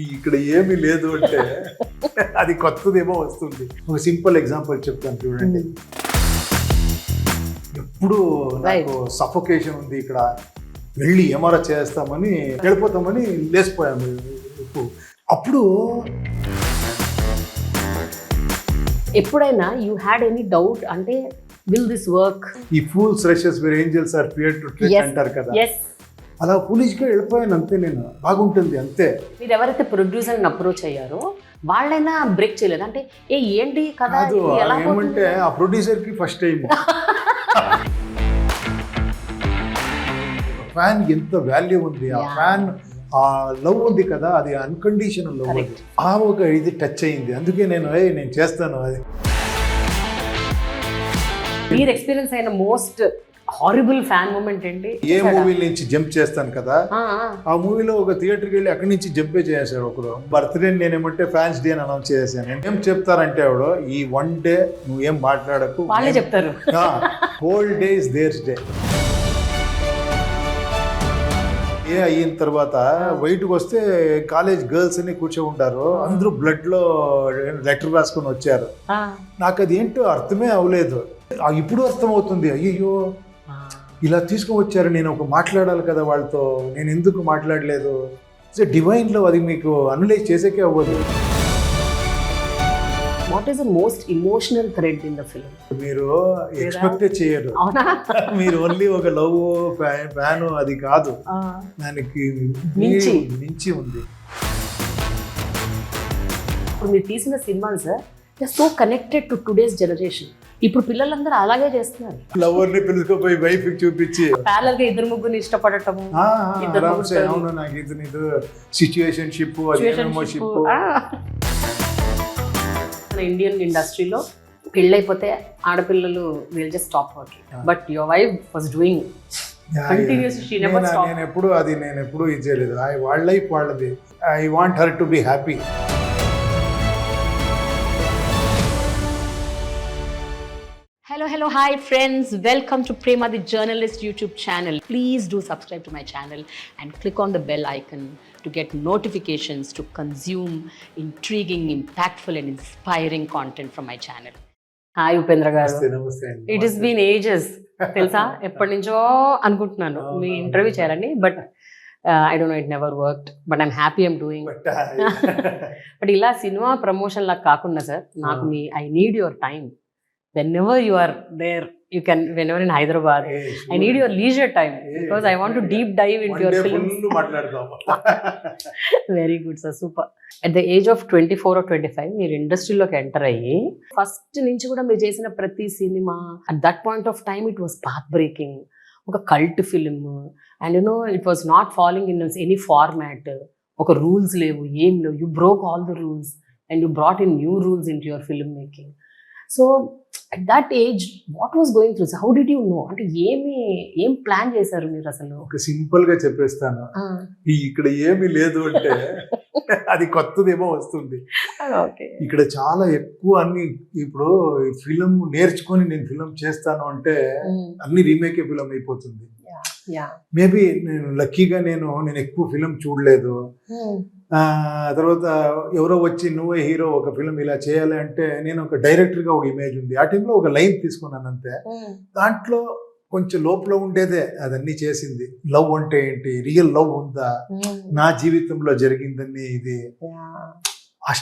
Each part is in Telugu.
ఇక్కడ ఏమీ లేదు అంటే అది కొత్తదేమో వస్తుంది. ఒక సింపుల్ ఎగ్జాంపుల్ చెప్తాను చూడండి. ఎప్పుడు నాకు సఫోకేషన్ ఉంది, ఇక్కడ వెళ్ళి ఏమారా చేస్తామని వెళ్ళిపోతామని లేచిపోయాము. అప్పుడు ఎప్పుడైనా యూ హ్యాడ్ ఎనీ డౌట్ అంటే విల్ దిస్ వర్క్? ఈ fools rushes where angels are fear to tread అంటారు కదా, అలా ఫూలిష్గా వెళ్ళిపోయాను అంతే. నేను బాగుంటుంది అంతే. మీరు ఎవరైతే ప్రొడ్యూసర్ని అప్రోచ్ అయ్యారో వాళ్ళైనా బ్రేక్ చేయలేదు అంటే ఏంటి కదా ఏమంటే ఆ ప్రొడ్యూసర్కి ఫస్ట్ టైం ఫ్యాన్ ఎంత వాల్యూ ఉంది, ఆ ఫ్యాన్ ఆ లవ్ ఉంది కదా, అది అన్కండిషనల్ లవ్. ఆ ఒక ఇది టచ్ అయింది, అందుకే నేను చేస్తాను. అది మీరు ఎక్స్పీరియన్స్ అయిన మోస్ట్ హారిబుల్ ఫ్యాన్ మూమెంట్ ఏంటి? ఏ మూవీ నుంచి జంప్ చేస్తాను కదా, ఆ మూవీలో ఒక థియేటర్కి వెళ్ళి అక్కడి నుంచి జంపే చేశాడు ఒకరు. బర్త్డే నేనేమంటే ఫ్యాన్స్ డే అని అనౌన్స్ చేశాను. ఏం చెప్తారంటే ఆవిడ, ఈ వన్ డే నువ్వేం మాట్లాడకు, వాళ్ళే చెప్తారు, whole day is theirs day. ఏ అయిన తర్వాత బయటకు వస్తే కాలేజ్ గర్ల్స్ అని కూర్చోంటారు, అందరూ బ్లడ్ లో లెటర్ రాసుకొని వచ్చారు. నాకు అది ఏంటో అర్థమే అవ్వలేదు. ఇప్పుడు అర్థం అవుతుంది, అయ్యో ఇలా తీసుకొని వచ్చారు, నేను ఒక మాట్లాడాలి కదా వాళ్ళతో, నేను ఎందుకు మాట్లాడలేదు. సో డివైన్లో అది మీకు అనలైజ్ చేసేకే అవ్వదు. What is the most emotional thread in the film? మీరు ఎక్స్పెక్టే చేయరు. మీరు ఓన్లీ ఒక లవ్ ఫ్యాన్ అది కాదు, దానికి మించి ఉంది. ఇప్పుడు మీరు తీసిన సినిమాలు sir so connected to today's generation. ఇప్పుడు పిల్లలందరూ అలాగే చేస్తున్నారు. లవర్ని పిలుచుకుపోయి వైఫ్ చూపించి ప్యారల్ గా ఇద్దరు ముగ్గురు ఇష్టపడటము, నాకు ఇది సిచ్యుయేషన్షిప్, ఇండియన్ ఇండస్ట్రీలో పెళ్ళైపోతే ఆడపిల్లలు will just stop working, but your wife was doing continuously. She never stop. నేను ఎప్పుడు ఇది చేయలేదు. వాళ్ళ లైఫ్ వాళ్ళది. I want her to be happy. Hello, hi friends. Welcome to Prema the Journalist YouTube channel. Please do subscribe to my channel and click on the bell icon to get notifications to consume intriguing, impactful and inspiring content from my channel. Hi Upendra garu. It has been ages. తెలుసా, ఎప్పటి నుంచో అనుకుంటున్నాను మీ ఇంటర్వ్యూ చేయాలని, but I don't know, it never worked, but I'm happy I'm doing. But ఇలా సినిమా ప్రమోషన్ లా కాకుండా సార్, నాకు I need your time. Whenever you are there, you can, whenever in Hyderabad, I need your leisure time because I want to deep dive into your films. Very good sir, super. At the age of 24 or 25 మీరు ఇండస్ట్రీలోకి ఎంటర్ అయ్యి ఫస్ట్ నుంచి కూడా మీరు చేసిన ప్రతి cinema at that point of time it was path breaking, ఒక cult film, and it was not falling in any format. ఒక రూల్స్ లేవు, ఏం లేవు. You broke all the rules and you brought in new rules into your film making. So at that age, what was going through? So how did you know? అంటే ఏం ప్లాన్ చేశారు మీరు అసలు? ఒక సింపుల్ గా చెప్పేస్తాను, ఇక్కడ ఏమీ లేదు అంటే అది కొత్తదేమో వస్తుంది. ఇక్కడ చాలా ఎక్కువ అన్ని, ఇప్పుడు ఫిలిం నేర్చుకొని నేను ఫిలిం చేస్తాను అంటే అన్ని రీమేకే ఫిలిం అయిపోతుంది. మేబీ నేను లక్కీగా నేను ఎక్కువ ఫిలిం చూడలేదు. తర్వాత ఎవరో వచ్చి నువ్వే హీరో ఒక ఫిలిం ఇలా చేయాలి అంటే నేను ఒక డైరెక్టర్గా ఒక ఇమేజ్ ఉంది. ఆ టైంలో ఒక లైన్ తీసుకున్నాను అంతే. దాంట్లో కొంచెం లోపల ఉండేదే అదన్నీ చేసింది. లవ్ అంటే ఏంటి, రియల్ లవ్ ఉందా, నా జీవితంలో జరిగిందని, ఇది ఆ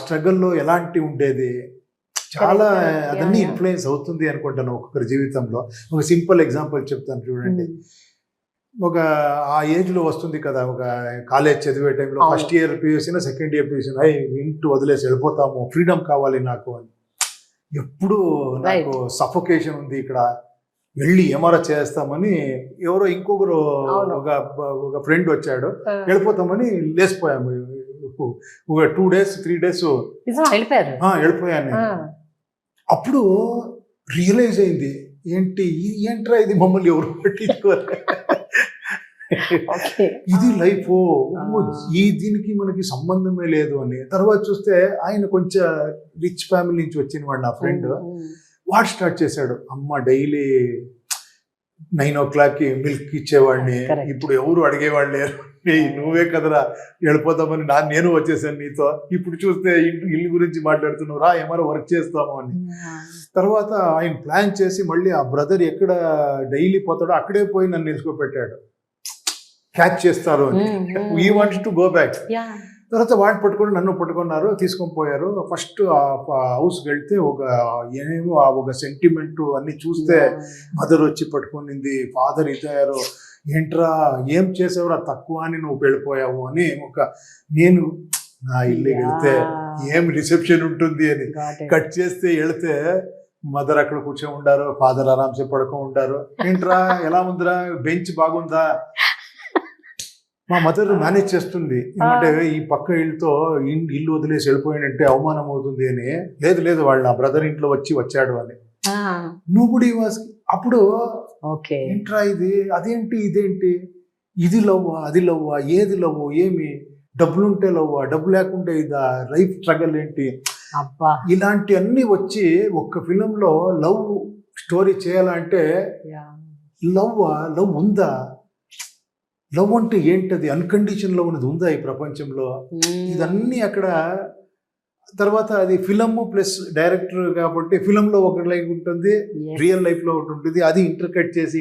స్ట్రగల్లో ఎలాంటి ఉండేది, చాలా అదన్నీ ఇన్ఫ్లుయెన్స్ అవుతుంది అనుకుంటాను ఒక్కొక్కరి జీవితంలో. ఒక సింపుల్ ఎగ్జాంపుల్ చెప్తాను చూడండి. ఒక ఆ ఏజ్లో వస్తుంది కదా, ఒక కాలేజ్ చదివే టైంలో ఫస్ట్ ఇయర్ పీయూసీనా సెకండ్ ఇయర్ పీయూసీనా ఇంటి వదిలేసి వెళ్ళిపోతాము, ఫ్రీడమ్ కావాలి నాకు అని. ఎప్పుడు నాకు సఫోకేషన్ ఉంది, ఇక్కడ వెళ్ళి ఏమారా చేస్తామని ఎవరో ఇంకొకరు ఒక ఫ్రెండ్ వచ్చాడు, వెళ్ళిపోతామని లేచిపోయాము. ఒక 2 days 3 days వెళ్ళిపోయాను నేను. అప్పుడు రియలైజ్ అయింది, ఏంట్రా ఇది, మమ్మల్ని ఎవరు పట్టించుకోరు, ఇది లైఫ్, దీనికి మనకి సంబంధమే లేదు అని. తర్వాత చూస్తే ఆయన కొంచెం రిచ్ ఫ్యామిలీ నుంచి వచ్చిన వాడు నా ఫ్రెండ్. వాడు స్టార్ట్ చేశాడు, అమ్మ డైలీ 9 o'clock మిల్క్ ఇచ్చేవాడిని, ఇప్పుడు ఎవరు అడిగేవాళ్ళు లేరు. నువ్వే కదరా వెళ్ళిపోతామని నేను వచ్చేసాను నీతో, ఇప్పుడు చూస్తే ఇల్లు గురించి మాట్లాడుతున్నావు, రా ఏమైనా వర్క్ చేస్తాము అని. తర్వాత ఆయన ప్లాన్ చేసి మళ్ళీ ఆ బ్రదర్ ఎక్కడ డైలీ పోతాడో అక్కడే పోయి నన్ను నిలుచుకోబెట్టాడు, క్యాచ్ చేస్తారు అని. We wanted to go back. తర్వాత వాడిని పట్టుకొని నన్ను పట్టుకున్నారు, తీసుకొని పోయారు. ఫస్ట్ ఆ హౌస్కి వెళ్తే ఒక సెంటిమెంట్ అన్ని చూస్తే మదర్ వచ్చి పట్టుకునింది, ఫాదర్ ఇదయ్యారు, ఏంట్రా ఏం చేసావురా తక్కువ అని నువ్వు వెళ్ళిపోయావు అని. నేను నా ఇల్లు వెళ్తే ఏం రిసెప్షన్ ఉంటుంది అని కట్ చేస్తే వెళితే మదర్ అక్కడ కూర్చొని ఉండారు, ఫాదర్ ఆరాంసే పడుకొని ఉండారు. ఏంట్రా ఎలా ఉందిరా, బెంచ్ బాగుందా? మా మదర్ మేనేజ్ చేస్తుంది, ఏమంటే ఈ పక్క ఇల్లుతో ఇల్లు వదిలేసి వెళ్ళిపోయినంటే అవమానం అవుతుంది అని. లేదు వాళ్ళు నా బ్రదర్ ఇంట్లో వచ్చాడు అని. Nobody was. అప్పుడు ఏంట్రా ఇది, అదేంటి ఇదేంటి, ఇది లవ్వా అది లవ్వా, ఏది లవ్వు, ఏమి డబ్బులుంటే లవ్వా, డబ్బు లేకుంటే ఇదా, లైఫ్ స్ట్రగల్ ఏంటి, ఇలాంటి అన్ని వచ్చి ఒక్క ఫిలంలో లవ్ స్టోరీ చేయాలంటే లవ్ ఉందా, లవ్ అంటే ఏంటది, అన్కండిషన్ లవ్ అనేది ఉందా ఈ ప్రపంచంలో, ఇదన్నీ అక్కడ. తర్వాత అది ఫిలమ్ ప్లస్ డైరెక్టర్ కాబట్టి ఫిలంలో ఒకటి లైఫ్ ఉంటుంది, రియల్ లైఫ్ లో ఒకటి ఉంటుంది, అది ఇంటర్కట్ చేసి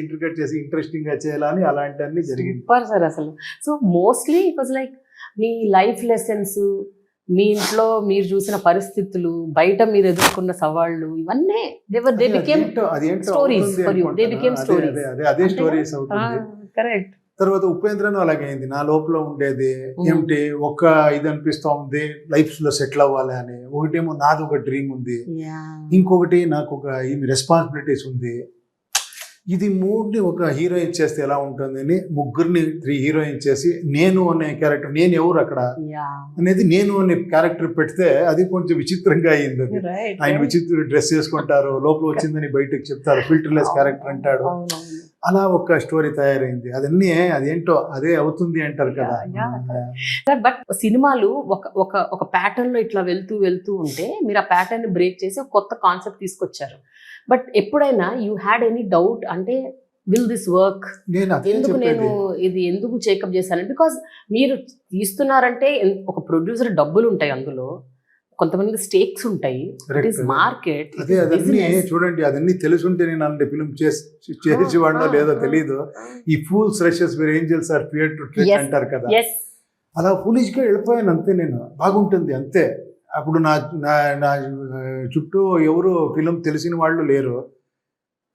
ఇంట్రెస్టింగ్ గా చేయాలని అలాంటివన్నీ జరిగింది. సార్ అసలు so mostly it was like మీ లైఫ్ లెసన్స్, మీ ఇంట్లో మీరు చూసిన పరిస్థితులు, బయట మీరు ఎదుర్కొన్న సవాళ్ళు, ఇవన్నీ అదే స్టోరీస్ అవుతుంది. కరెక్ట్. తర్వాత ఉపేంద్రను అలాగైంది, నా లోపల ఉండేది ఏమిటి ఒక ఇది అనిపిస్తూ ఉంది, లైఫ్ లో సెటిల్ అవ్వాలి అని. ఒకటేమో నాది ఒక డ్రీమ్ ఉంది, ఇంకొకటి నాకు ఒక రెస్పాన్సిబిలిటీస్ ఉంది. ఇది మూడుని ఒక హీరోయిన్ చేస్తే ఎలా ఉంటుంది అని ముగ్గురిని 3 హీరోయిన్ చేసి నేను అనే క్యారెక్టర్, నేను ఎవరు అక్కడ అనేది నేను అనే క్యారెక్టర్ పెడితే అది కొంచెం విచిత్రంగా అయింది. అది ఆయన విచిత్ర డ్రెస్ వేసుకుంటారు, లోపల వచ్చిందని బయటకు చెప్తారు, ఫిల్టర్లెస్ క్యారెక్టర్ అంటాడు, అలా ఒక స్టోరీ తయారైంది. అదేంటో అదే అవుతుంది అంటారు కదా. బట్ సినిమాలు ఒక ప్యాటర్న్ లో ఇట్లా వెళ్తూ ఉంటే మీరు ఆ ప్యాటర్న్ బ్రేక్ చేసి ఒక కొత్త కాన్సెప్ట్ తీసుకొచ్చారు. బట్ ఎప్పుడైనా యూ హ్యాడ్ ఎనీ డౌట్ అంటే విల్ దిస్ వర్క్, ఎందుకు చెకప్ చేశాను? బికాస్ మీరు తీస్తున్నారంటే ఒక ప్రొడ్యూసర్ డబ్బులు ఉంటాయి, అందులో కొంతమంది స్టేక్స్ ఉంటాయి, మార్కెట్. చూడండి అదన్నీ తెలుసుంటే నేను అలాంటి ఫిల్మ్ చేసేవాడినో లేదో తెలీదు. ఈ fools rushes where angels are fear to tread అంటారు కదా, అలా ఫూలిష్ గా వెళ్ళిపోయాను అంతే. నేను బాగుంటుంది అంతే. అప్పుడు నా చుట్టూ ఎవరు ఫిలిం తెలిసిన వాళ్ళు లేరు,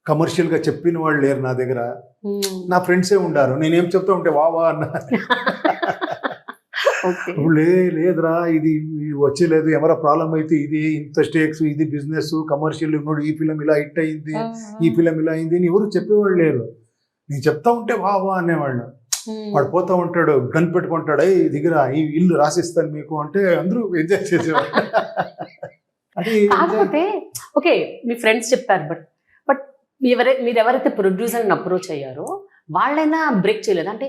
కమర్షియల్ గా చెప్పిన వాళ్ళు లేరు నా దగ్గర. నా ఫ్రెండ్సే ఉండారు, నేనేం చెప్తా ఉంటే వా అన్న లేదురా ఇది వచ్చేలేదు, ఎవరో ప్రాబ్లం అయితే ఇది ఇంత స్టేక్స్, ఇది బిజినెస్ కమర్షియల్, ఈ ఫిలిం ఇలా హిట్ అయింది, ఈ ఫిలిం ఇలా అయింది అని ఎవరు చెప్పేవాళ్ళు లేరు. నేను చెప్తా ఉంటే వా అనేవాళ్ళు. వాడు పోతా ఉంటాడు, గన్ పెట్టుకుంటాడు, దిగిరా ఈ ఇల్లు రాసిస్తాను మీకు అంటే అందరూ ఎంజాయ్ చేసేవాడు. అది కాకపోతే ఓకే మీ ఫ్రెండ్స్ చెప్పారు, బట్ మీరు ఎవరైతే ప్రొడ్యూసర్ని అప్రోచ్ అయ్యారో వాళ్ళైనా బ్రేక్ చేయలేదు అంటే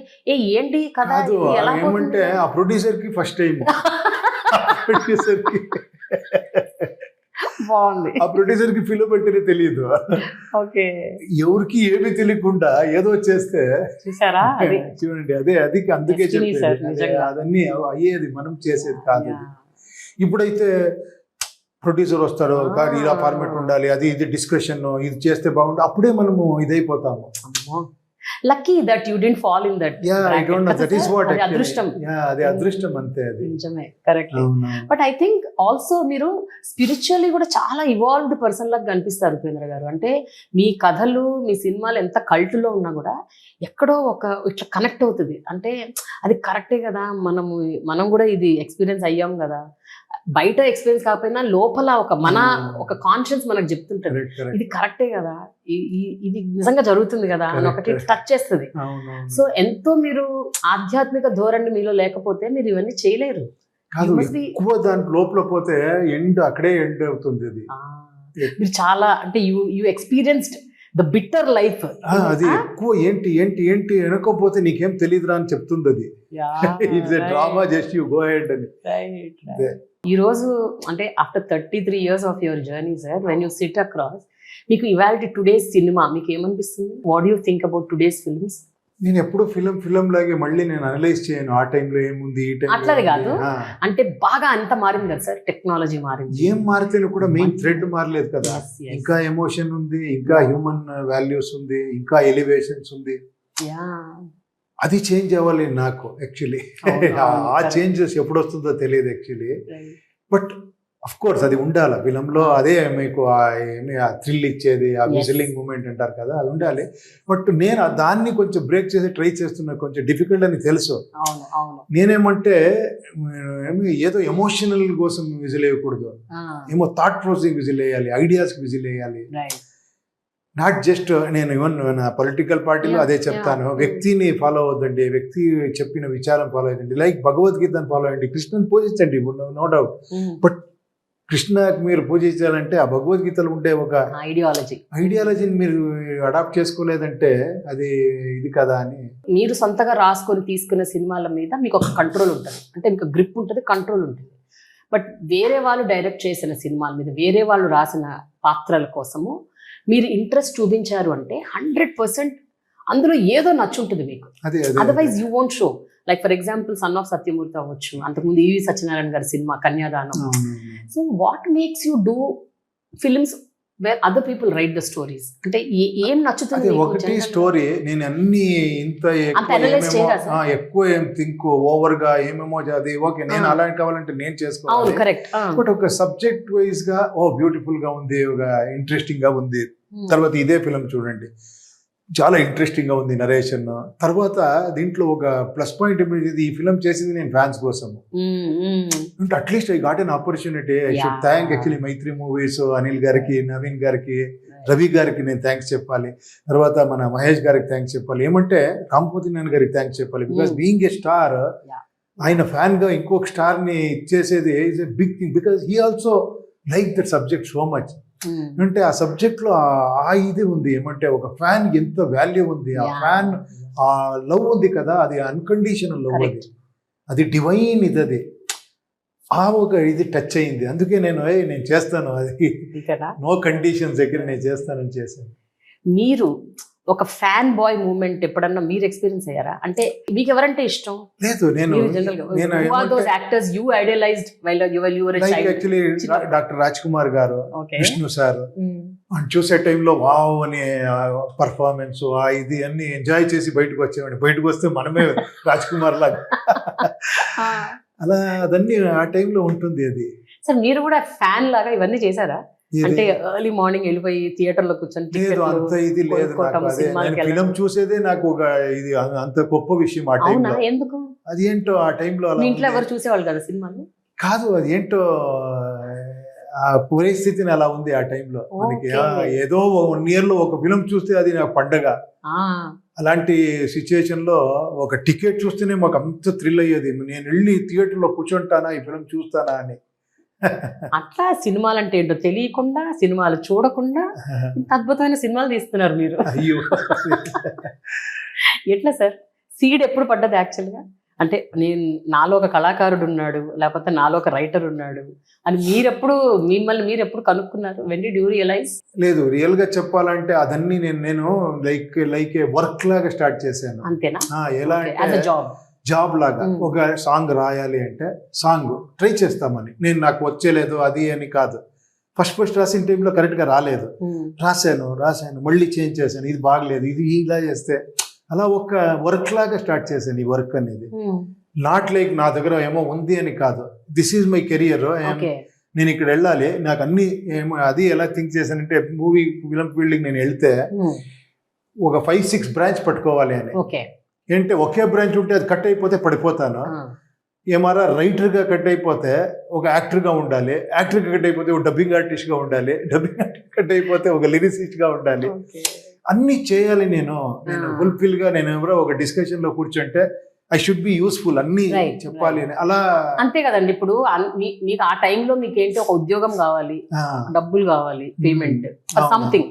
ఏంటి కదా ఏమంటే ఆ ప్రొడ్యూసర్ కి ఫస్ట్ టైం ప్రొడ్యూసర్ కి బాగుంది, ఆ ప్రొడ్యూసర్ కి ఫిల్మ్ అంటే తెలియదు, ఎవరికి ఏమీ తెలియకుండా ఏదో చేస్తే చూసారా చూడండి. అది అందుకే చెప్పేది అదన్నీ అయ్యేది, మనం చేసేది కాదు. ఇప్పుడైతే ప్రొడ్యూసర్ వస్తాడు, ఇలా ఫార్మాట్ ఉండాలి, అది ఇది డిస్కషన్, ఇది చేస్తే బాగుంటుంది, అప్పుడే మనము ఇదైపోతాము. Lucky that you didn't fall in that. I don't know, that is what అదృష్టం. అది అదృష్టం అంతే, అది నిజమే, correct. But I think also మీరు స్పిరిచువల్లీ కూడా చాలా ఇవాల్వ్డ్ పర్సన్ లాగా కనిపిస్తారు ఉపేంద్ర గారు. అంటే మీ కథలు, మీ సినిమాలు ఎంత కల్ట్లో ఉన్నా కూడా ఎక్కడో ఇట్లా కనెక్ట్ అవుతుంది. అంటే అది కరెక్టే కదా, మనం కూడా ఇది ఎక్స్పీరియన్స్ అయ్యాం కదా, బయట ఎక్స్పీరియన్స్ కాకపోయినా లోపల ఒక కాన్షియన్స్ మనకు చెప్తుంటది, ఇది కరెక్టే కదా, ఇది నిజంగా జరుగుతుంది కదా అని ఒకటి టచ్ చేస్తుంది. సో ఎంతో మీరు ఆధ్యాత్మిక ధోరణి మీలో లేకపోతే మీరు ఇవన్నీ చేయలేరు. ఎక్కువ దాని లోపల పోతే అక్కడే ఎండ్ అవుతుంది. అది మీరు చాలా అంటే you experienced the bitter life. అది ఎక్కువ ఏంటి వెనకపోతే నీకేం తెలియదురా అని చెప్తుంది. అది it's a drama, just you go head అని. ఈ రోజు అంటే after 33 years of your journey sir, when you SIT across, మీకు ఇవాల్టి టుడేస్ సినిమా మీకు ఏమనిపిస్తుంది? What do you think about today's films? నేను ఎప్పుడు ఫిలం లాగే మళ్ళీ నేను అనలైజ్ చేయను, ఆ టైంలో ఏముంది ఈ అట్లది కాదు. టైంలో అంటే బాగా అంత మారింది కదా సార్, టెక్నాలజీ మారింది. ఏం మారితే కూడా మెయిన్ థ్రెడ్ మారలేదు కదా. Yes, yes. ఇంకా ఎమోషన్ ఉంది, ఇంకా హ్యూమన్ వాల్యూస్ ఉంది, ఇంకా ఎలివేషన్స్ ఉంది. Yeah. అది చేంజ్ అవ్వాలి నాకు యాక్చువల్లీ. అవును, అవును, ఆ correct. చేంజెస్ ఎప్పుడు వస్తుందో తెలియదు actually. Right. But of course అది ఉండాలి ఫిలంలో. అదే మీకు ఆ థ్రిల్ ఇచ్చేది, ఆ Yes. విజిలింగ్ మూమెంట్ అంటారు కదా, అది ఉండాలి. బట్ నేను దాన్ని కొంచెం బ్రేక్ చేసి ట్రై చేస్తున్నా. కొంచెం డిఫికల్ట్ అని తెలుసు. అవును, అవును. నేనేమంటే ఏదో ఎమోషనల్ కోసం విజిల్ వేయకూడదు, ఏమో థాట్ ప్రాసెసింగ్ విజిల్ వేయాలి, ఐడియాస్కి విజిల్ వేయాలి. రైట్. నాట్ జస్ట్ నేను ఈవెన్ నా పొలిటికల్ పార్టీలో అదే చెప్తాను, వ్యక్తిని ఫాలో అవ్వద్దండి, వ్యక్తి చెప్పిన విచారం ఫాలో అయ్యండి, లైక్ భగవద్గీతను ఫాలో అయ్యండి, కృష్ణని పూజించండి, నో డౌట్. బట్ కృష్ణకి మీరు పూజించాలంటే ఆ భగవద్గీతలో ఉండే ఒక ఐడియాలజీని మీరు అడాప్ట్ చేసుకోలేదంటే అది ఇది కదా అని. మీరు సొంతగా రాసుకొని తీసుకున్న సినిమాల మీద మీకు ఒక కంట్రోల్ ఉంటుంది, అంటే మీకు గ్రిప్ ఉంటుంది, కంట్రోల్ ఉంటుంది. బట్ వేరే వాళ్ళు డైరెక్ట్ చేసిన సినిమాల మీద, వేరే వాళ్ళు రాసిన పాత్రల కోసము మీరు ఇంట్రెస్ట్ చూపించారు అంటే 100% అందులో ఏదో నచ్చుంటుంది మీకు. Otherwise you won't show. Like for example sun of Satyamurthy అవ్వచ్చు, అంతకుముందు ఈవి సత్యనారాయణ గారి సినిమా కన్యాదానం. So what makes you do films wear other people right the stories? అంటే ఏం నచ్చుతుంది? ఒకటి స్టోరీ నేను అన్ని ఇంత ఎక్కువ ఏం థింక్ ఓవర్ గా ఏమేమో అది ఓకే, నేను అలా కావాలంటే నేను చేసుకోవాలి. కరెక్ట్. బట్ ఒక సబ్జెక్ట్ వైజ్ గా బ్యూటిఫుల్ గా ఉంది, ఒక ఇంట్రెస్టింగ్ గా ఉంది. తర్వాత ఇదే ఫిలం చూడండి, చాలా ఇంట్రెస్టింగ్ గా ఉంది నరేషన్. తర్వాత దీంట్లో ఒక ప్లస్ పాయింట్ ఏమిటి, ఈ ఫిలం చేసింది నేను ఫ్యాన్స్ కోసం. అంటే at least I got an opportunity. I should thank actually Mythri Movies, Anil గారికి, నవీన్ గారికి, రవి గారికి నేను థ్యాంక్స్ చెప్పాలి. తర్వాత మన మహేష్ గారికి థ్యాంక్స్ చెప్పాలి. ఏమంటే రాంపోతి నాన్న గారికి థ్యాంక్స్ చెప్పాలి. బికాస్ బీయింగ్ ఏ స్టార్, ఆయన ఫ్యాన్ గా ఇంకొక స్టార్ ని ఇచ్చేసేది is a big thing. Because he also like that subject so much. అంటే ఆ సబ్జెక్ట్ లో ఆ ఇది ఉంది, ఏమంటే ఒక ఫ్యాన్ ఎంత వాల్యూ ఉంది, ఆ ఫ్యాన్ ఆ లవ్ ఉంది కదా, అది అన్కండిషనల్ లవ్, అది డివైన్ ఇది, అది ఆ ఒక ఇది టచ్ అయింది. అందుకే నేను చేస్తాను, అది నో కండిషన్స్ దగ్గర నేను చేస్తానని చేశాను. మీరు ఒక ఫ్యాన్ బాయ్ మూమెంట్ ఎప్పుడన్నా మీరు ఎక్స్పీరియన్స్ అయ్యారా? అంటే మీకు ఎవరంటే ఇష్టం? లేదు, యాక్చువల్లీ డాక్టర్ రాజ్ కుమార్ గారు, విష్ణు సార్ చూసే టైంలో వావ్ అనే పర్ఫార్మెన్స్, ఇది అన్ని ఎంజాయ్ చేసి బయటకు వచ్చేవాడిని. బయటకు వస్తే మనమే రాజ్ కుమార్ లాగా అలా అదన్నీ ఆ టైంలో ఉంటుంది. అది సార్ మీరు కూడా ఫ్యాన్ లాగా ఇవన్నీ చేశారా? అంటే ఎర్లీ మార్నింగ్ వెళ్ళిపోయి థియేటర్ లో కూర్చొని లేదు, అంత ఇది లేదు. ఫిలం చూసేదే నాకు ఒక ఇది అంత గొప్ప విషయం ఆ టైంలో. ఎందుకు? అది ఏంటో ఆ టైంలో ఇంట్లో ఎవరు చూసేవాళ్ళు కదా సినిమాలు? కాదు, అది ఏంటో ఆ పరిస్థితిని అలా ఉంది ఆ టైంలో మనకి. ఏదో 1 year లో ఒక ఫిలం చూస్తే అది నాకు పండగ. అలాంటి సిచ్యుయేషన్ లో ఒక టికెట్ చూస్తేనే మాకు అంత థ్రిల్ అయ్యేది. నేను వెళ్ళి థియేటర్ లో కూర్చుంటానా, ఈ ఫిలం చూస్తానా అని. అట్లా సినిమాలు అంటే ఏంటో తెలియకుండా, సినిమాలు చూడకుండా ఇంత అద్భుతమైన సినిమాలు తీస్తున్నారు మీరు. అయ్యో, ఎట్లా సార్ సీడ్ ఎప్పుడు పడ్డది యాక్చువల్గా? అంటే నేను నాలో ఒక కళాకారుడు ఉన్నాడు, లేకపోతే నాలో ఒక రైటర్ ఉన్నాడు అని మిమ్మల్ని మీరు ఎప్పుడు కనుక్కున్నారు? When did you realise? లేదు, రియల్ గా చెప్పాలంటే అదన్నీ నేను లైక్ వర్క్ లాగా స్టార్ట్ చేశాను. అంతేనా? ఎలా అంటే జాబ్ లాగా. ఒక సాంగ్ రాయాలి అంటే సాంగ్ ట్రై చేస్తామని, నేను నాకు వచ్చేలేదు అది అని కాదు. ఫస్ట్ రాసిన టైంలో కరెక్ట్గా రాలేదు, రాశాను మళ్ళీ చేంజ్ చేశాను, ఇది బాగలేదు, ఇది ఇలా చేస్తే అలా ఒక వర్క్ లాగా స్టార్ట్ చేశాను ఈ వర్క్ అనేది. నాట్ లైక్ నా దగ్గర ఏమో ఉంది అని కాదు, దిస్ ఈజ్ మై కెరియర్, నేను ఇక్కడ వెళ్ళాలి, నాకు అన్ని ఏమో. అది ఎలా థింక్ చేశానంటే మూవీ ఫిల్మ్ ఫీల్డ్కి నేను వెళ్తే ఒక 5-6 బ్రాంచ్ పట్టుకోవాలి అని. ఏంటంటే ఒకే బ్రాంచ్ ఉంటే అది కట్ అయిపోతే పడిపోతాను. ఏమారా రైటర్గా కట్ అయిపోతే ఒక యాక్టర్గా ఉండాలి, యాక్టర్గా కట్ అయిపోతే ఒక డబ్బింగ్ ఆర్టిస్ట్గా ఉండాలి, డబ్బింగ్ ఆర్టిస్ట్ కట్ అయిపోతే ఒక లిరిసిస్ట్గా ఉండాలి. అన్నీ చేయాలి నేను ఫుల్ఫిల్గా. నేను ఎవరో ఒక డిస్కషన్లో కూర్చుంటే ఐ షుడ్ బి యూస్ఫుల్, అన్ని చెప్పాలి అని. అలా అంతే కదండి. ఇప్పుడు మీకు ఆ టైంలో మీకు ఏంటి, ఒక ఉద్యోగం కావాలి, డబ్బులు కావాలి, payment something.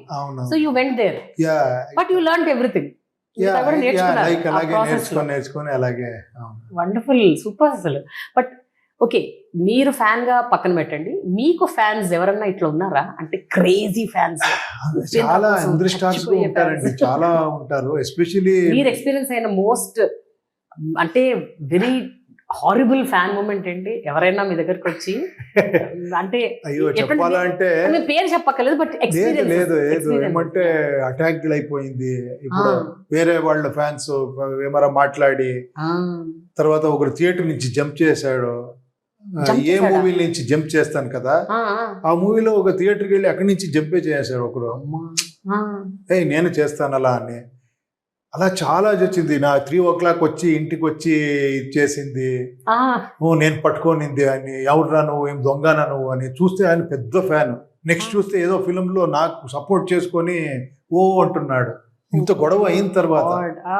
So you went there, but you learned everything. అలాగే నేర్చుకొని అలాగే. వండర్ఫుల్, సూపర్ అసలు. బట్ ఓకే, మీరు ఫ్యాన్ గా పక్కన పెట్టండి, మీకు ఫ్యాన్స్ ఎవరన్నా ఇట్లా ఉన్నారా? అంటే క్రేజీ ఫ్యాన్స్ చాలా స్టార్స్ ఉంటారండి, చాలా ఉంటారు. ఎస్పెషల్లీ మీరు ఎక్స్పీరియన్స్ అయిన మోస్ట్ అంటే వెరీ హారిబుల్ ఫ్యాన్ మూమెంట్ ఏంటి? ఎవరైనా మీ దగ్గరకు వచ్చి అంటే అయ్యో చెప్పాలంటే పేరు చెప్పక్కర్లేదు, బట్ లేదు ఏమంటే అటాక్ అయిపోయింది. ఇప్పుడు వేరే వాళ్ళ ఫ్యాన్స్ ఏమరా మాట్లాడి తర్వాత ఒకరు థియేటర్ నుంచి జంప్ చేశాడు. ఏ మూవీ నుంచి జంప్ చేస్తాను కదా, ఆ మూవీలో ఒక థియేటర్కి వెళ్ళి అక్కడి నుంచి జంపే చేశాడు ఒకరు. నేను చేస్తాను అలా అని. అలా చాలా వచ్చింది. నా 3 o'clock వచ్చి ఇంటికి వచ్చి చేసింది. నేను పట్టుకోనింది అని, ఎవరురా నువ్వు, ఏం దొంగనా నువ్వు అని. చూస్తే ఆయన పెద్ద ఫ్యాన్. నెక్స్ట్ చూస్తే ఏదో ఫిలింలో నాకు సపోర్ట్ చేసుకొని అంటున్నాడు. ఇంత గొడవ అయిన తర్వాత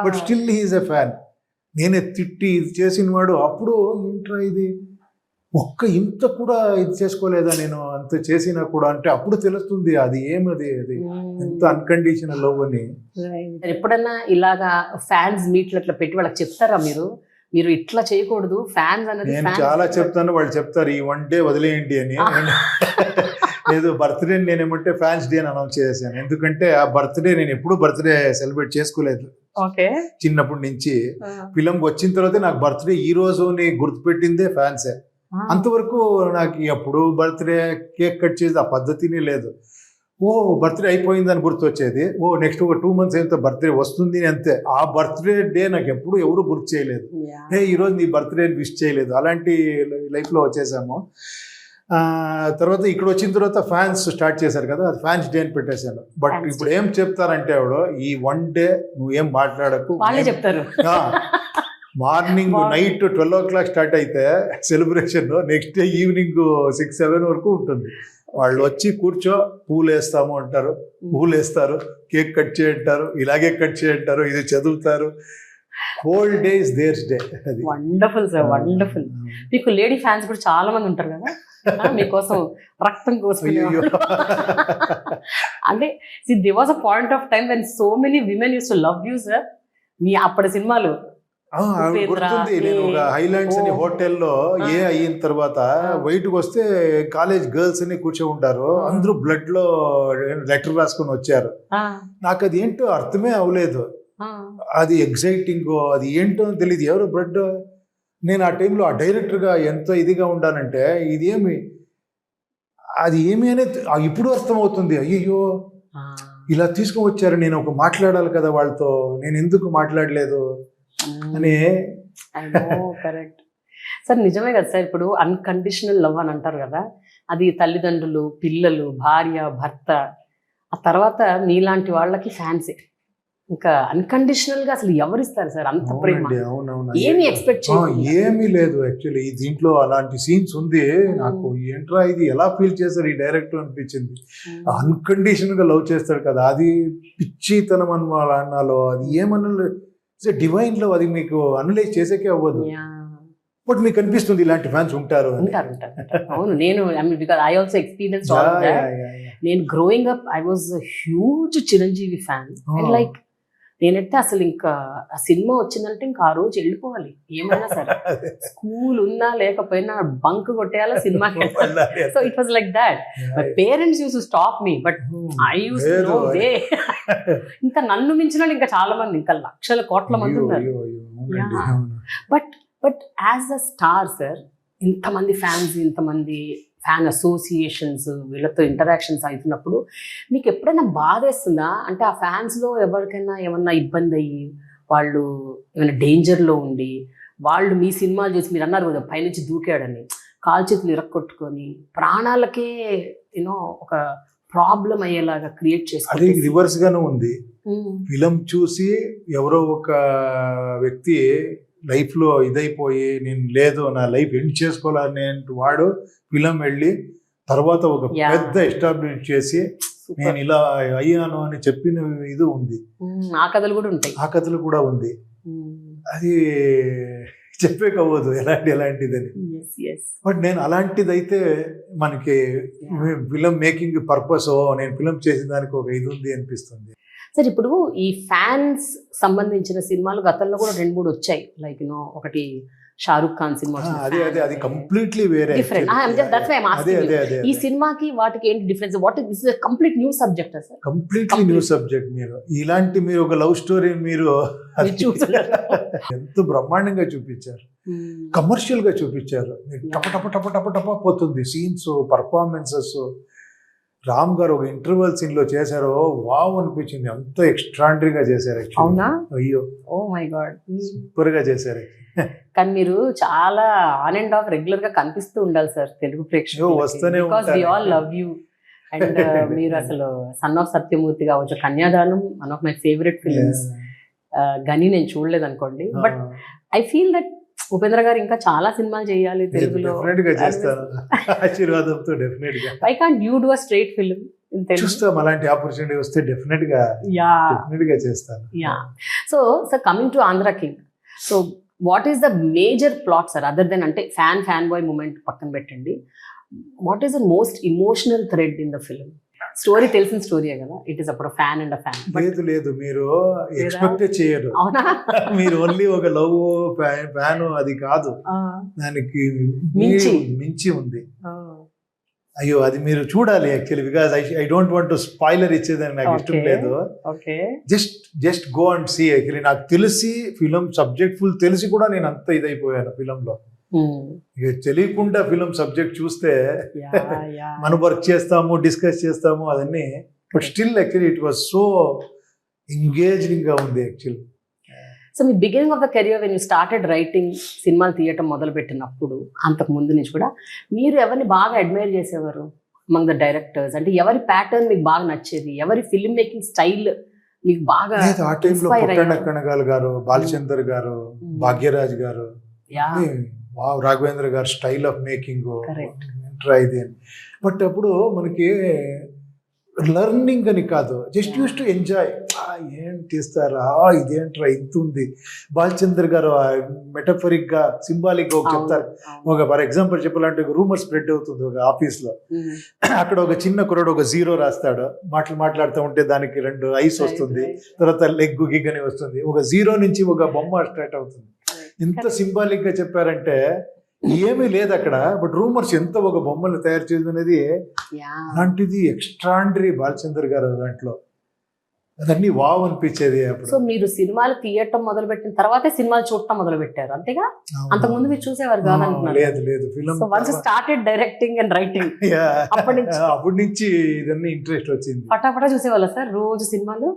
but still he's a fan. నేనే తిట్టి ఇది చేసిన వాడు అప్పుడు ఏంట్రా ఇది, ఇంత కూడా ఇది చేసుకోలేదా నేను, అంత చేసినా కూడా అంటే అప్పుడు తెలుస్తుంది అది ఏమది, అది ఎంత అన్కండిషనల్ లవ్ అని. ఎప్పుడన్నా ఇలాగా ఫ్యాన్స్ మీట్లు అట్లా పెట్టి వాళ్ళకి చెప్తారా మీరు ఇట్లా చేయకూడదు ఫ్యాన్స్ అనేది? నేను చాలా చెప్తాను, వాళ్ళు చెప్తారు ఈ 1 day వదిలేయండి అని. లేదు బర్త్డే నేనేమంటే ఫ్యాన్స్ డే అని అనౌన్స్ చేశాను. ఎందుకంటే ఆ బర్త్డే నేను ఎప్పుడు బర్త్డే సెలబ్రేట్ చేసుకోలేదు చిన్నప్పటి నుంచి. ఫిలంకి వచ్చిన తర్వాత నాకు బర్త్డే ఈ రోజు గుర్తుపెట్టిందే ఫ్యాన్సే. అంతవరకు నాకు ఎప్పుడు బర్త్డే కేక్ కట్ చేసి ఆ పద్ధతినే లేదు. బర్త్డే అయిపోయిందని గుర్తొచ్చేది. నెక్స్ట్ ఒక 2 months అయితే బర్త్డే వస్తుంది అంతే. ఆ బర్త్డే డే నాకు ఎప్పుడు ఎవరు గుర్తు చేయలేదు. ఈరోజు నీ బర్త్డే విష్ చేయలేదు. అలాంటి లైఫ్లో వచ్చేసాము. తర్వాత ఇక్కడ వచ్చిన తర్వాత ఫ్యాన్స్ స్టార్ట్ చేశారు కదా, అది ఫ్యాన్స్ డే అని పెట్టేశాను. బట్ ఇప్పుడు ఏం చెప్తారంటే ఆవిడ ఈ 1 day నువ్వేం మాట్లాడకు, వాళ్ళే చెప్తారు. మార్నింగ్ నైట్ 12 o'clock స్టార్ట్ అయితే సెలబ్రేషన్ నెక్స్ట్ డే ఈవినింగ్ 6-7 వరకు ఉంటుంది. వాళ్ళు వచ్చి కూర్చో పూలు వేస్తాము అంటారు, పూలు వేస్తారు, కేక్ కట్ చేయంటారు, ఇలాగే కట్ చేయంటారు, ఇది చదువుతారు. Whole day is theirs day. అది వండర్ఫుల్ సార్, వండర్ఫుల్. మీకు లేడీ ఫ్యాన్స్ కూడా చాలా మంది ఉంటారు కదా, మీకోసం రక్తం కోసుకునే. అంటే they was a point of time when so many women use to love you sir. మీ అప్పటి సినిమాలు గుర్తుంది. నేను ఒక హైలాండ్స్ అని హోటల్లో అయిన తర్వాత బయటకు వస్తే కాలేజ్ గర్ల్స్ అని కూర్చో ఉంటారు, అందరూ బ్లడ్ లో లెటర్ రాసుకొని వచ్చారు. నాకు అది ఏంటో అర్థమే అవ్వలేదు. అది ఎగ్జైటింగ్, అది ఏంటో తెలియదు. ఎవరు బ్లడ్. నేను ఆ టైంలో ఆ డైరెక్టర్గా ఎంత ఇదిగా ఉండానంటే ఇది అది ఏమి అనేది ఇప్పుడు అర్థమవుతుంది. అయ్యో ఇలా తీసుకొని వచ్చారు, నేను ఒక మాట్లాడాలి కదా వాళ్ళతో, నేను ఎందుకు మాట్లాడలేదు అని. కరెక్ట్ సార్, నిజమే కదా సార్. ఇప్పుడు అన్కండిషనల్ లవ్ అని అంటారు కదా, అది తల్లిదండ్రులు, పిల్లలు, భార్య, భర్త, ఆ తర్వాత మీలాంటి వాళ్ళకి ఫ్యాన్సే. ఇంకా అన్కండిషనల్ గా అసలు ఎవరిస్తారు సార్ అంత ప్రేమ? ఏమి ఎక్స్పెక్ట్ ఏమీ లేదు. యాక్చువల్లీ ఈ దీంట్లో అలాంటి సీన్స్ ఉంది. నాకు ఏంట్రా ఇది ఎలా ఫీల్ చేశారు ఈ డైరెక్టర్ అనిపించింది. అన్కండిషనల్ గా లవ్ చేస్తాడు కదా, అది పిచ్చితనం అన్నాలో, అది ఏమన్నా డివైన్ లో అది మీకు అనలైజ్ చేసేకే అవ్వదు. బట్ మీకు అనిపిస్తుంది ఇలాంటి ఫ్యాన్స్ ఉంటారు. అవును, నేను ఐ ఆల్సో ఎక్స్పీరియన్స్. నేను growing up I was huge Chiranjeevi fan. Like నేనైతే అసలు ఇంకా ఆ సినిమా వచ్చిందంటే ఇంకా ఆ రోజు వెళ్ళిపోవాలి, ఏమైనా సరే, స్కూల్ ఉన్నా లేకపోయినా బంక్ కొట్టేయాలా సినిమాకి. So it was like that. My parents used to stop me, but I use to know they. ఇంకా నన్ను మించిన వాళ్ళు ఇంకా చాలా మంది, ఇంకా లక్షల కోట్ల మంది ఉన్నారు. But as a star sir, ఇంతమంది ఫ్యాన్స్, ఇంతమంది ఫ్యాన్ అసోసియేషన్స్, వీళ్ళతో ఇంటరాక్షన్స్ అవుతున్నప్పుడు మీకు ఎప్పుడైనా బాధేస్తుందా? అంటే ఆ ఫ్యాన్స్లో ఎవరికైనా ఏమన్నా ఇబ్బంది అయ్యి, వాళ్ళు ఏమైనా డేంజర్లో ఉండి, వాళ్ళు మీ సినిమాలు చూసి, మీరు అన్నారు కదా పైనుంచి దూకాడని, కాలు చేతులు ఇరక్కొట్టుకొని ప్రాణాలకే ఒక ప్రాబ్లం అయ్యేలాగా క్రియేట్ చేసి, అది రివర్స్ గానే ఉంది. ఫిలం చూసి ఎవరో ఒక వ్యక్తి లైఫ్ లో ఇదైపోయి, నేను లేదు నా లైఫ్ ఎండ్ చేసుకోవాలనే వాడు ఫిలం వెళ్ళి తర్వాత ఒక పెద్ద ఎస్టాబ్లిష్ చేసి నేను ఇలా అయ్యాను అని చెప్పిన ఇది ఉంది. ఆ కథలు కూడా ఉంటాయి, ఆ కథలు కూడా ఉంది. అది చెప్పేకవ్వదు ఎలాంటిదని. బట్ నేను అలాంటిదైతే మనకి ఫిలం మేకింగ్ పర్పస్, నేను ఫిలం చేసిన దానికి ఒక ఇది ఉంది అనిపిస్తుంది. సార్ ఇప్పుడు ఈ ఫ్యాన్స్ సంబంధించిన సినిమాలు గతంలో కూడా 2-3 వచ్చాయి, లైక్ ఒకటి షారుఖ్ ఖాన్ సినిమా అది కంప్లీట్లీ వేరే డిఫరెంట్. ఈ సినిమాకి వాటికి ఏంటి difference? What is complete new subject sir? Completely new subject. మీరు ఒక లవ్ స్టోరీ మీరు ఎంతో బ్రహ్మాండంగా చూపించారు, కమర్షియల్ గా చూపించారు. టప టప టప టప టప పోతుంది సీన్స్, పర్ఫార్మెన్సెస్. రామ్ గారు ఒక ఇంటర్వెల్ సీన్ లో చేశారో వావ్ అనిపించింది, అంత ఎక్స్ట్రాండరీగా చేశారు. అవునా? అయ్యో, ఓ మై గాడ్, సూపర్ గా చేశారు. కానీ మీరు చాలా ఆన్ అండ్ ఆఫ్ రెగ్యులర్ గా కనిపిస్తూ ఉండాలి సార్ తెలుగు ప్రేక్షకులకు, వస్తూనే because we all love you. And మీరు అసలు సన్ ఆఫ్ సత్యమూర్తి కావచ్చు, Kanyadanam one of my favourite films. Ghani నేను చూడలేదు అనుకోండి, but I feel that Upendra గారు ఇంకా చాలా సినిమాలు చేయాలి తెలుగులో. ఆశీర్వాదంతో డెఫినెట్ గా. Why can't you do a straight film in Telugu? చూస్తాం, అలాంటి ఆపర్చునిటీ వస్తే డెఫినెట్ గా చేస్తాను. So coming to Andhra king, so what is the major plot sir, other then అంటే ఫ్యాన్ బాయ్ మూమెంట్ పక్కన పెట్టండి, what is the most emotional thread in the film? Story తెలిసిన స్టోరీయే కదా, ఇట్ ఈస్ అప్పుడు ఫ్యాన్ అండ్ ఫ్యాన్. లేదు మీరు ఎక్స్పెక్ట్ చేయరు. అవునా? మీరు ఓన్లీ ఒక లవ్ ఫ్యాన్ అది కాదు, దానికి మించి ఉంది. అయ్యో, అది మీరు చూడాలి actually, because I don't want to spoiler ఇచ్చేదని నాకు ఇష్టం లేదు. Just go and see. Actually నాకు తెలిసి ఫిలిం సబ్జెక్ట్ ఫుల్ తెలిసి కూడా నేను అంత ఇదైపోయాను ఫిలంలో. ఇక తెలియకుండా ఫిలిం సబ్జెక్ట్ చూస్తే మనం వర్క్ చేస్తాము, డిస్కస్ చేస్తాము అదన్నీ, but still actually it was so engaging గా ఉంది actually. So me beginning of the career when you started writing, సినిమాలు తీయటం మొదలు పెట్టినప్పుడు, అంతకు ముందు నుంచి కూడా మీరు ఎవరిని బాగా అడ్మైర్ చేసేవారు అమంగ్ ద డైరెక్టర్స్? అంటే ఎవరి ప్యాటర్న్ మీకు బాగా నచ్చేది, ఎవరి ఫిల్మ్ మేకింగ్ స్టైల్ మీకు బాగా? ఆ టైంలో కనగాల్ గారు, బాలచందర్ గారు, భాగ్యరాజ్ గారు, రాఘవేంద్ర గారు స్టైల్ ఆఫ్ మేకింగ్ ఇది. బట్ అప్పుడు మనకి లర్నింగ్ అని కాదు, జస్ట్ యూస్ టు ఎంజాయ్. ఏం తీస్తారా, ఇదేంట్రా ఇంత ఉంది. బాలచందర్ గారు మెటఫరిక్ గా, సింబాలిక్ గా చెప్తారు. ఒక ఫర్ ఎగ్జాంపుల్ చెప్పాలంటే, ఒక రూమర్ స్ప్రెడ్ అవుతుంది ఒక ఆఫీస్ లో, అక్కడ ఒక చిన్న కుర్రాడు ఒక 0 రాస్తాడు, మాట్లాడుతూ ఉంటే దానికి 2 ఐస్ వస్తుంది, తర్వాత లెగ్ గిగ్ అని వస్తుంది, ఒక 0 నుంచి ఒక బొమ్మ స్టార్ట్ అవుతుంది. ఎంత సింబాలిక్ గా చెప్పారంటే ఏమీ లేదు అక్కడ, బట్ రూమర్స్ ఎంత ఒక బొమ్మలు తయారు చేయడం అనేది అలాంటిది ఎక్స్ట్రాండరీ బాలచందర్ గారు దాంట్లో, అదన్నీ వావ్ అనిపించేది అప్పుడు. సో మీరు సినిమాలు తీయటం మొదలు పెట్టిన తర్వాతే సినిమాలు చూడటం మొదలు పెట్టారు అంతేగా? అంతకుముందు మీరు చూసేవారు కాదనుకున్నారు? లేదు film once started directing and writing అప్పటి నుంచి ఇదన్నీ ఇంట్రెస్ట్ వచ్చింది. పటాపటా చూసేవాళ్ళ సార్ రోజు సినిమాలు?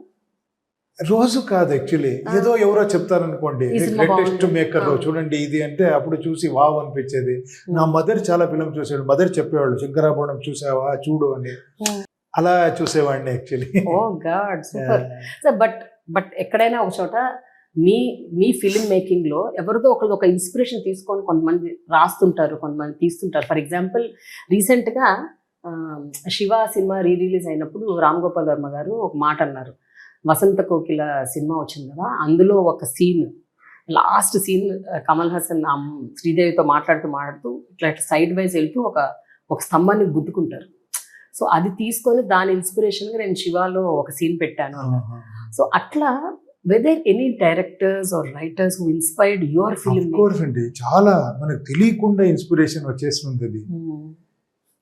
రోజు కాదు యాక్చువల్లీ, ఏదో ఎవరో చెప్తారనుకోండి, గ్రేటెస్ట్ మేకర్ చూడండి ఇది అంటే, అప్పుడు చూసి వావ్ అనిపించేది. నా మదర్ చాలా ఫిలిం చూసేవాడు, మదర్ చెప్పేవాళ్ళు శంకరాభరణం చూసావా చూడు అని, అలా చూసేవాడిని actually. Oh god, super. So but ఎక్కడైనా ఒక చోట మీ ఫిలిం మేకింగ్ లో ఎవరిదో ఒకరిది ఒక ఇన్స్పిరేషన్ తీసుకొని కొంతమంది రాస్తుంటారు, కొంతమంది తీస్తుంటారు. ఫర్ ఎగ్జాంపుల్ రీసెంట్ గా శివ సినిమా రిలీజ్ అయినప్పుడు రామ్ గోపాల్ వర్మ గారు ఒక మాట అన్నారు. వసంత కోకిల సినిమా వచ్చింది కదా, అందులో ఒక scene, last scene, Kamal Haasan శ్రీదేవితో మాట్లాడుతూ ఇట్లా సైడ్ వైజ్ వెళ్తూ ఒక స్తంభాన్ని గుద్దుకుంటారు. సో అది తీసుకొని దాని ఇన్స్పిరేషన్గా నేను శివాలో ఒక సీన్ పెట్టాను అన్నారు. సో అట్లా whether any directors or writers who inspired your film? Of course అండి, చాలా మనకు తెలియకుండా ఇన్స్పిరేషన్ వచ్చేస్తుంది అది.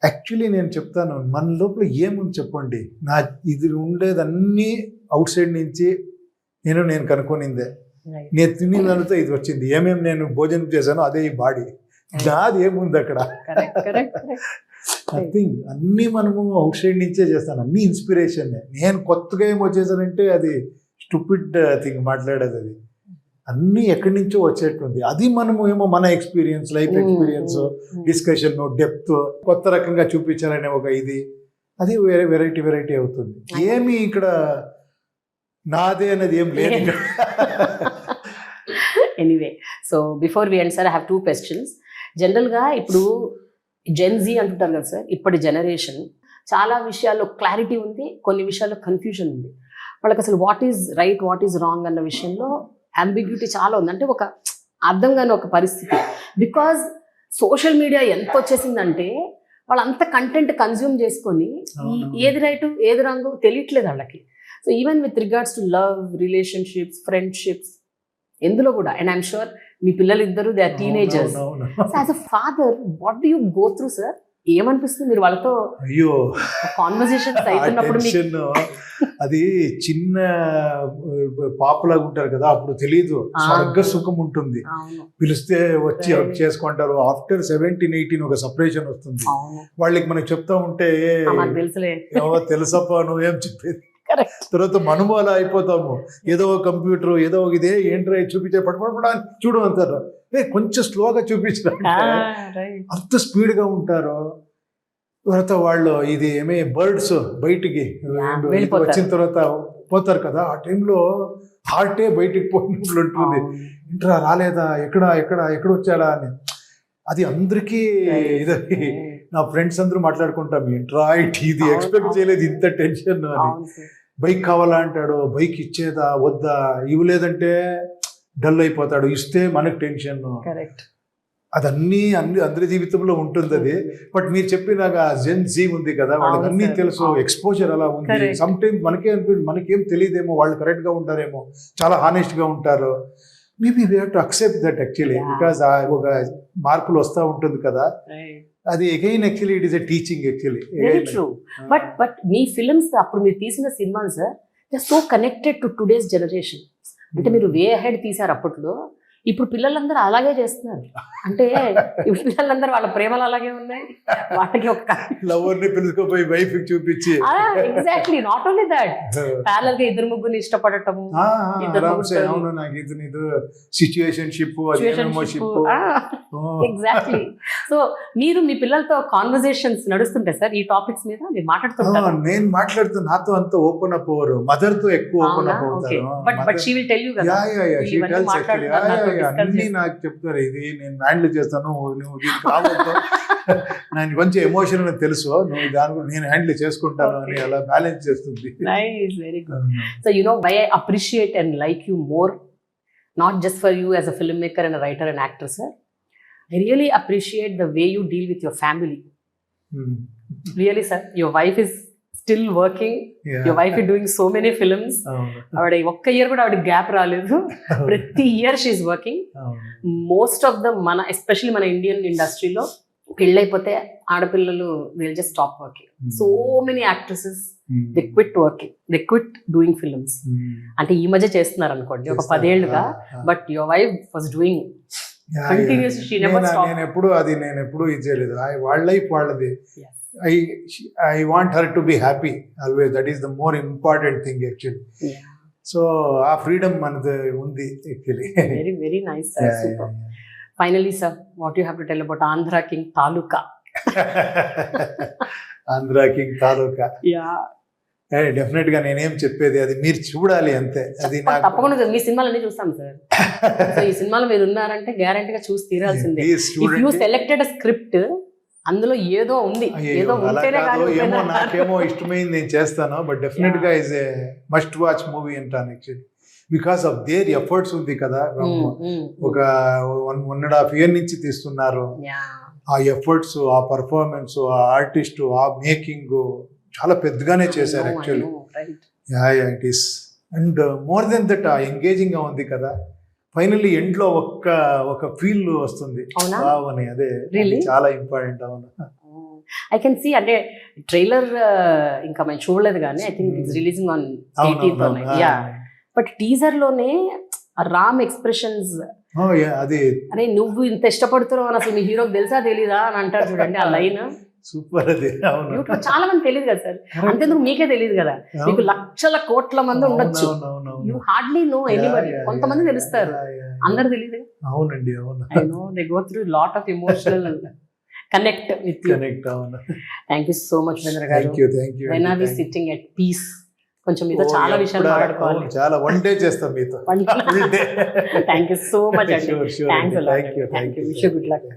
యాక్చువల్లీ నేను చెప్తాను, మన లోపల ఏముంది చెప్పండి, నా ఇది ఉండేదన్నీ అవుట్ సైడ్ నుంచి నేను కనుక్కొనిందే, నేను తినేదానితో ఇది వచ్చింది. ఏమేమి నేను భోజనం చేశానో అదే ఈ బాడీ, నాది ఏముంది అక్కడ. నథింగ్, అన్నీ మనము అవుట్ సైడ్ నుంచే చేస్తాను, అన్ని ఇన్స్పిరేషన్. నేను కొత్తగా ఏం వచ్చేసానంటే అది స్టూపిడ్ థింగ్ మాట్లాడేది, అది అన్నీ ఎక్కడి నుంచో వచ్చేటుంది. అది మనము ఏమో మన experience, life experience, discussion, depth, కొత్త రకంగా చూపించాలనే ఒక ఇది, అది వేరే వెరైటీ అవుతుంది. ఏమి ఇక్కడ నాదే అనేది ఏం లేదు. Anyway, so before we end sir, I have 2 questions. జనరల్గా ఇప్పుడు జెన్జీ అంటుంటారు కదా సార్, ఇప్పటి జనరేషన్ చాలా విషయాల్లో క్లారిటీ ఉంది, కొన్ని విషయాల్లో కన్ఫ్యూజన్ ఉంది. వాళ్ళకి అసలు what is right, what is wrong అన్న విషయంలో అంబిగ్యూటీ చాలా ఉంది. అంటే ఒక అర్థం కాని ఒక పరిస్థితి, బికాజ్ సోషల్ మీడియా ఎంత వచ్చేసిందంటే వాళ్ళంత కంటెంట్ కన్జ్యూమ్ చేసుకొని ఏది రైట్ ఏది రాంగ్ తెలియట్లేదు వాళ్ళకి. So even with regards to love, relationships, friendships, ఎందులో కూడా, అండ్ ఐఎమ్ షూర్ మీ పిల్లలు ఇద్దరు they are teenagers. So as a father what do you go through sir? ఏమనిపిస్తుంది మీరు వాళ్ళతో అయ్యో కాన్వర్సేషన్స్ అవుతున్నప్పుడు? అది చిన్న పాపలాగా ఉంటారు కదా, అప్పుడు తెలియదు, స్వర్గ సుఖం ఉంటుంది. పిలిస్తే వచ్చి చేసుకుంటారు. ఆఫ్టర్ 17-18 ఒక సపరేషన్ వస్తుంది. వాళ్ళకి మనకి చెప్తా ఉంటే తెలుసప్ప నువ్వేం చెప్పేది. తర్వాత మనము అలా అయిపోతాము. ఏదో కంప్యూటర్ ఏదో ఇదే ఏంట్రా చూపించే పట్టుపడా చూడు అంటారు. కొంచెం స్లోగా చూపించడం, అంత స్పీడ్ గా ఉంటారు. తర్వాత వాళ్ళు ఇది ఏమే బర్డ్స్ బయటికి వచ్చిన తర్వాత పోతారు కదా, ఆ టైంలో హార్టే బయటికి పోయినట్లు ఉంటుంది. ఇంట్రా రాలేదా, ఎక్కడ వచ్చాడా అని. అది అందరికీ ఇది. నా ఫ్రెండ్స్ అందరూ మాట్లాడుకుంటాం, ఏంట్రా ఇది ఎక్స్పెక్ట్ చేయలేదు ఇంత టెన్షన్ అని. బైక్ కావాలా అంటాడు, బైక్ ఇచ్చేదా వద్దా, ఇవ్వలేదంటే డల్ అయిపోతాడు, ఇస్తే మనకు టెన్షన్. అదన్నీ అందరి జీవితంలో ఉంటుంది అది. బట్ మీరు చెప్పినాక జెన్ జీ ఉంది కదా, వాళ్ళకి అన్నీ తెలుసు, ఎక్స్పోజర్ అలా ఉంది. సమ్ టైమ్స్ మనకేం తెలియదేమో, వాళ్ళు కరెక్ట్ గా ఉంటారేమో, చాలా హానెస్ట్ గా ఉంటారు. Maybe we have to accept that actually, because ఒక మార్పులు వస్తూ ఉంటుంది కదా. అది again actually it is a teaching actually. Very true. But మీ ఫిల్మ్స్ అప్పుడు మీరు తీసిన సినిమాలు sir they are so connected to today's generation. అంటే మీరు వే అహెడ్ తీశారు అప్పట్లో, ఇప్పుడు పిల్లలందరూ అలాగే చేస్తున్నారు. అంటే ఇప్పుడు పిల్లలందరూ వాళ్ళ ప్రేమలు అలాగే ఉన్నాయి. వాళ్ళకి ఒక లవర్ని పిలుచుకోపోయి వైఫ్ చూపించి, exactly, not only that, parallel గా ఇద్దరు ముగ్గురిని ఇష్టపడటము. ఎగ్జాక్ట్లీ. సో మీరు మీ పిల్లలతో కాన్వర్సేషన్స్ నడుస్తుంటాయి సార్ ఈ టాపిక్స్ మీద? మీరు మాట్లాడుతుంటారు? నేను మాట్లాడుతూ నాతో అంత ఓపెన్ అప్ అవ్వరు, మదర్ తో ఎక్కువ ఓపెన్ అప్ అవుతారు. But she will tell you కదా, అన్ని నాకు చెప్తారు, ఇది నేను హ్యాండిల్ చేస్తాను, నువ్వు కావద్దు, నేను కొంచెం ఎమోషన్ తెలుసు, నువ్వు దాని నేను హ్యాండిల్ చేసుకుంటాను అని అలా బ్యాలెన్స్ చేస్తుంది. Nice, very good. So you know why I appreciate and like you more, not just for you as a film maker and writer and actor sir, I really appreciate the way you deal with your family. Really sir, your wife is still working. Your wife is doing so many films. Avada okka year kuda avadi gap raaledu. Prati year she is working. Most of the mana, especially mana Indian industry lo పెళ్ళి అయిపోతే ఆడపిల్లలు they'll just stop working. So many actresses they quit working, they quit doing films. అంటే ఈ మధ్య చేస్తున్నారు అనుకోండి ఒక 10 ఏళ్లుగా, but your wife was doing continuously, she never stopped. నేను ఎప్పుడు ఇది చేయలేదు. వాళ్ళ లైఫ్ వాళ్ళది. I want her to be happy always. That is the more important thing actually. So ఆ ఫ్రీడమ్ మనది ఉంది actually. Very very nice sir. Super. Finally sir, what you have to tell about Andhra King Taluka? Andhra King Taluka. Yeah. Definite గా నేనేం చెప్పేది, అది మీరు చూడాలి అంతే. అది తప్పకుండా మీ సినిమాలన్నీ చూస్తాం సార్. సో ఈ సినిమాలో మీరు ఉన్నారంటే గ్యారంటీగా చూసి తీరాల్సిందే. If you selected a script, అందులో ఏదో ఉంది, ఏదో ఉంటేనే కాదు. ఏమో నాకేమో ఇష్టమైంది నేను చేస్తాను, బట్ డెఫినెట్ గా is a must watch movie అంటాను actually, because of their efforts ఉంది కదా. ఒక 1.5 year నుంచి తీస్తున్నారు. ఆ ఎఫర్ట్స్, ఆ పర్ఫార్మెన్స్, ఆ ఆర్టిస్ట్, ఆ మేకింగ్ చాలా పెద్దగానే చేశారు actually. It is and more than that engaging గా ఉంది కదా. ఫైనల్లీ ఎండ్ లో ఒక ఫీల్ వస్తుంది అని, అదే చాలా ఇంపార్టెంట్. అవును, ఐ కెన్ సీ. అంటే ట్రైలర్ ఇంకా మేము చూడలేదు కానీ I think it's releasing on 18th. Yeah, but teaser లోనే రామ్ ఎక్స్ప్రెషన్స్, అది అరే నువ్వు ఇంత ఇష్టపడుతున్నావు అని అసలు మీ హీరోకి తెలుసా తెలీదా అని అంటారు చూడండి, ఆ లైన్ సూపర్. అది చాలా మంది తెలియదు కదా సార్, అంతేందుకు మీకే తెలియదు కదా, మీకు లక్షల కోట్ల మంది ఉండొచ్చు, యూ హార్డ్లీ నో ఎనీబడి. కొంతమంది తెలుస్తారు, అందరు తెలియదు. అవునండి, అవును. I know they go through lot of emotional connect with you. Thank you so much Vendra గారు. When are we sitting at peace, కొంచెం మీతో చాలా విషయాలు మాట్లాడుకోవాలి. చాలా వన్ డే చేస్తాం మీతో. థ్యాంక్ యూ సో మచ్ అండి. Thanks. Wish you good luck.